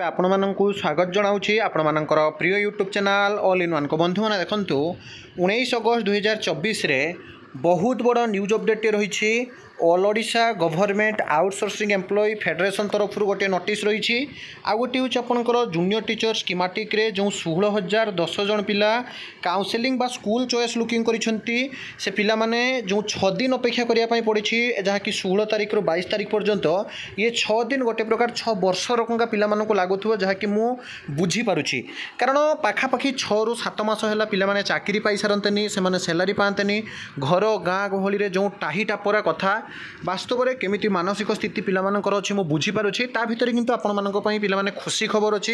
आपको स्वागत जनाऊँगी आपणकर प्रिय YouTube channel all in one को बंधु मैंने देखूँ 19 अगस्त 2024 बहुत बड़ न्यूज अपडेट रही all Odisha government outsourcing employ federation तरफ गोटे नोटिस रही आ गोटे हूँ आपंकर जूनियर टीचर स्कीमेटिक जो 16,010 जन पिला काउंसेलिंग बा स्कूल चॉइस लुकिंग करिसेंती से पिला माने जो 6 दिन अपेक्षा करने पड़ी जहाँकि 16 तारिख रु 22 तारिख पर्यंत ये 6 दिन गोटे प्रकार 6 वर्ष रकंका पिला लगुव जहाँकि मु बुझीपारुछि कारण पाखापाखि 6 रु 7 मास है पिला चाकरी पाई सारंतेनी से सैलारी पाते घर गाँ गहली जो टाही टापरा कथा वास्तव में केमिति मानसिक स्थिति पिलामानकर अछि मु बुझीपारुछि ता भितर किंतु आपण मानक पई पिलामाने खुशी खबर अछि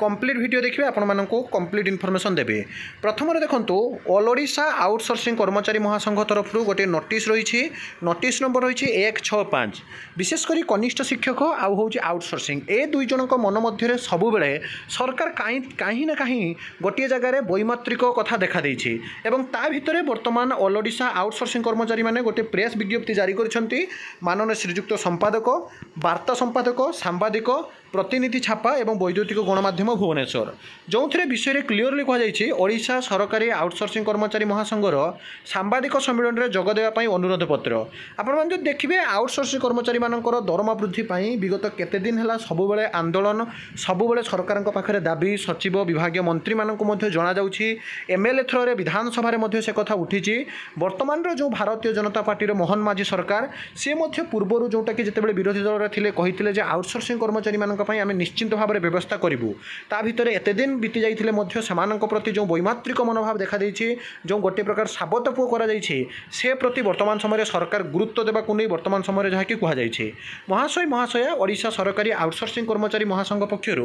कंप्लीट वीडियो देखिबे आपण मानकु कंप्लीट इन्फॉर्मेशन देबे। प्रथम देखंतु ऑल ओडिशा आउटसोर्सिंग कर्मचारी महासंघ तरफ गोटे नोटिस रही नोटिस नंबर रही 165 विशेषकर कनिष्ठ शिक्षक आउ होउछि आउटसोर्सिंग ए दुई जनक मन मध्य सबु बेले सरकार कहीं ना कहीं गोटे जगार वैमात्रिक कथा देखा देछि एवं ता भितर वर्तमान ऑल ओडिशा आउटसोर्सिंग कर्मचारी माने गोटे प्रेस विज्ञप्ति जारी कर माननीय श्रीजुक्त संपादक वार्ता संपादक सांबादिक प्रतिनिधि छापा एवं वैद्युतिक गणमाध्यम भुवनेश्वर जो विषय में क्लीयरली कहुई ओडिशा सरकारी आउटसोर्सिंग कर्मचारी महासंघर सांबादिक सम्मेलन में जोगदेवाई अनुरोध पत्र आपण देखिए आउटसोर्सिंग कर्मचारी मानकर दरमा वृद्धि विगत केते दिन है सबुबले आंदोलन सबुबले सरकार पाखे दाबी सचिव विभाग मंत्री मानक जना जाउछि एमएलए थ्रो विधानसभा से कथा उठी वर्तमान जो भारतीय जनता पार्टी मोहन माझी सरकार सी पूर्वर जोटा कि जिते विरोधी दल में थे कही आउटसोर्सिंग कर्मचारी आम निश्चिंत भाव में व्यवस्था करूँ ता भर एत दिन बीती जाते प्रति जो वैमात्रिक मनोभाव देखा जो गोटे प्रकार साबत पुओ से प्रति वर्तमान समय सरकार गुरुत्व देवाक नहीं वर्तमान समय जहाँकि कहुई महाशया ओडिशा सरकारी आउटसोर्सिंग कर्मचारी महासंघ पक्षर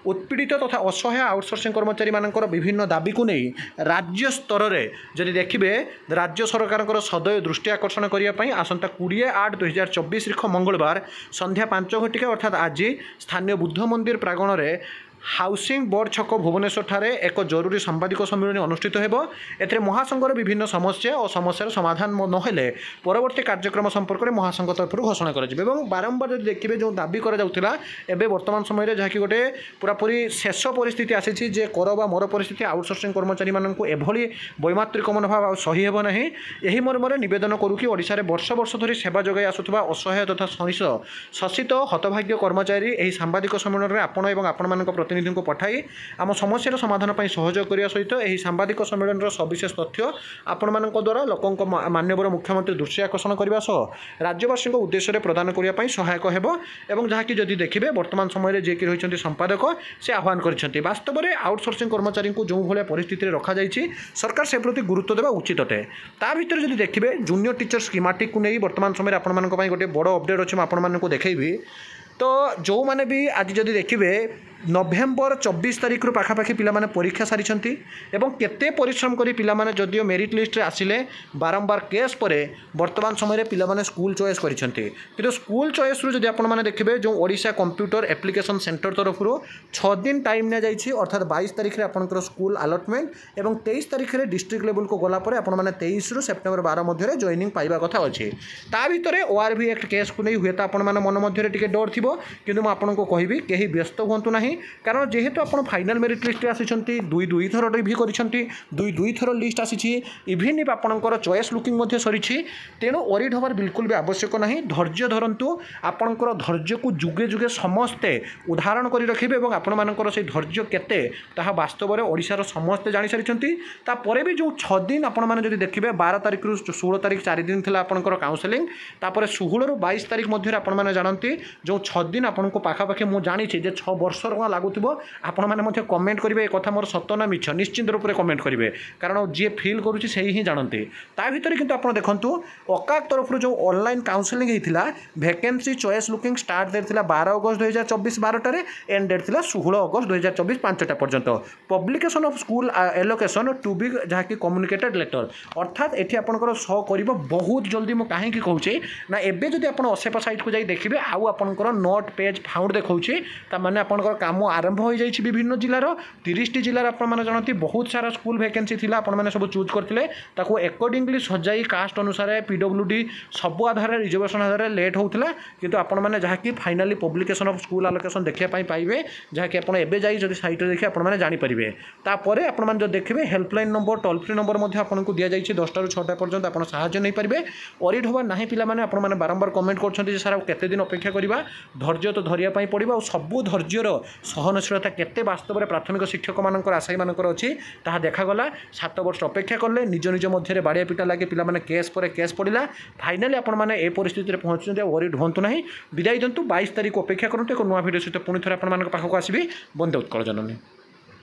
उत्पीड़ित तथा असहाय आउटसोर्सिंग कर्मचारी मानकर विभिन्न दाबी को नहीं राज्य स्तर में जदि देखिए राज्य सरकार सदैव दृष्टि आकर्षण करने आसंता 20/8/2024 मंगलवार संध्या 5 घटिका अर्थात आज स्थानीय बुद्ध मंदिर प्रांगण में हाउसिंग बोर्ड छक भुवनेश्वर ठारे एक जरूरी सांबादिक सम्मेलन अनुष्ठित होब एथे महासंघर विभिन्न समस्या और समस्यार समाधान नहेले परवर्ती कार्यक्रम संपर्क में महासंघ तरफ घोषणा कर बारंबार जब देखिए जो दाबी करा वर्तमान समय जहाँकि गोटे पूरापूरी शेष परिस्थिति आसी जे कर बा मोर परिस्थिति आउटसोर्सिंग कर्मचारी मानक एभली वैमात्रिक मनोभाव सही हेब नहीं यही मर्मरे निवेदन करू कि ओडिशा रे वर्ष वर्ष धरी सेवा जोगाई आसुवा असहाय तथा शोषित हतभाग्य कर्मचारी यही सांबादिक सम्मेलन में आपण एवं आपण मानक प्रतिनिधि को पठाई आम समस्या समाधान पर सहयोग करने सहित यह सांबादिक सम्मेलन सविशेष तथ्य आपण मान द्वारा लोक माननीय मुख्यमंत्री दृष्टि आकर्षण करने राज्यवासी उद्देश्य प्रदान करने सहायक होब एवं जहाँकि जदि देखिए वर्तमान समय जे कि रही संपादक से आह्वान कर वास्तव में आउटसोर्सिंग कर्मचारी को जो भाया परिस्थिति रखा सरकार से प्रति गुरुत्व देवा उचित अटे ता भर जब देखिए जूनियर टीचर स्कीमेटिक को नहीं वर्तमान समय आपण गोटे बड़ अपडेट अच्छे आपको देखी तो जो मैंने भी आज जदि देखिए नवेम्बर 24 तारिख रु पाखापाखि पिला माने परीक्षा सारी एवं केते परिश्रम करी पिला माने जदियो मेरिट लिस्ट रे आसिले बारंबार केस पर वर्तमान समय पिला माने स्कूल चॉइस करिसेंती किंतु स्कूल चॉइस रु जदि आपण माने देखिबे जो ओडिशा कंप्यूटर एप्लिकेशन सेंटर तरफ रु 6 दिन टाइम ने जाइछि अर्थात 22 तारिख रे आपनकर स्कूल अलॉटमेंट एवं 23 तारिख रे डिस्ट्रिक्ट लेवल को गला पर आपण माने 23 रु सेप्टेम्बर 12 मध्य जॉइनिंग पाइबा कथा अछि ता भितरे ओआरबी एक्ट केस को नै हुए ता आपण माने मन मध्य टिके डर थिबो किंतु म आपनको कहिबी केही व्यस्त होंतु नाही कारण जेहेतु आप फाइनाल मेरिट लिस्ट आसी दुई थर रिव्यू कर दुई थर लिस्ट आसी इभन इफ आपंकर चॉइस लुकिंग सरी तेणु वरीड हबार बिल्कुल भी आवश्यक ना धैर्य धरतु आपंकर धैर्य को जुगे जुगे समस्ते उदाहरण कर रखिए और आपर से धैर्य केते ताहा वास्तव में ओडिशार समस्ते जानी सारी तापर भी जो 6 दिन आपने देखिए 12 तारिख रु 16 तारिख 4 दिन थी आपंकर काउंसेलिंग तापर 16 रु 22 तारिख मध्य आपने जानते जो 6 दिन आपको पाखापाखि मुझे जानी 6 वर्ष लगुव आपण मैंने कमेंट करेंगे कथा मोर सत ना मिछ निश्चिंत रूप से कमेंट करेंगे कारण जी फिल करुँच से ही जानते ता भर कि आप देखूँ ओकाक तरफ जो ऑनलाइन काउंसेलिंग होता vacancy choice locking start date थी 12 अगस्त 2024 12 एंड डेट थी 16 अगस्त 2024 5टा पर्यंत publication of school allocation to be जहाँकि कम्युनिकेटेड लेटर अर्थात ये आपंकर शो कर बहुत जल्दी मुझे कहीं कहूँ ना एवं जब आप असेपा साइट को जाई देखिए आउ आपंकर नोट पेज फाउंड देखा मैंने आपंकर काम आरंभ हो जाइए विभिन्न जिलार 30 जिलार आपने जानते बहुत सारा स्कूल वैकेंसी थिला आपने सब चूज करते एकॉर्डिंगली सजाई कास्ट अनुसार पीडब्ल्यूडी सब आधार रिजर्वेशन आधार लेट होता किंतु आपने जहाँकि finally publication of school allocation देखा पाइबे जहाँकि आप एवं सैट देखिए आपने जानीपारे तापर आपने जो देखिए helpline number toll free number आपको दि जाइए 10 टा 6 पर्यटन आप साहाय्य नहीं पारे वरीड हवा ना पाने आपने बारंबार कमेंट कर सार केते दिन अपेक्षा करवा धैर्य तो धरिया पड़ो और सबू धैर्यर सहनशीलता केते वास्तव में प्राथमिक शिक्षक मान आशायी मानकर अच्छी ताहा देखागला 7 वर्ष अपेक्षा कले निज निज मध्य बाड़िया पिटा लगे पिला केस पर केस पड़ा फाइनाली आपने ए परिस्थिति में पहुँचते वरीड हूँ ना विदाय दिंतु 22 तारीख अपेक्षा करूँ एक नुआ भिडियो सहित पुणी थे आप पाखक आसबि। वंदे उत्कल जननी।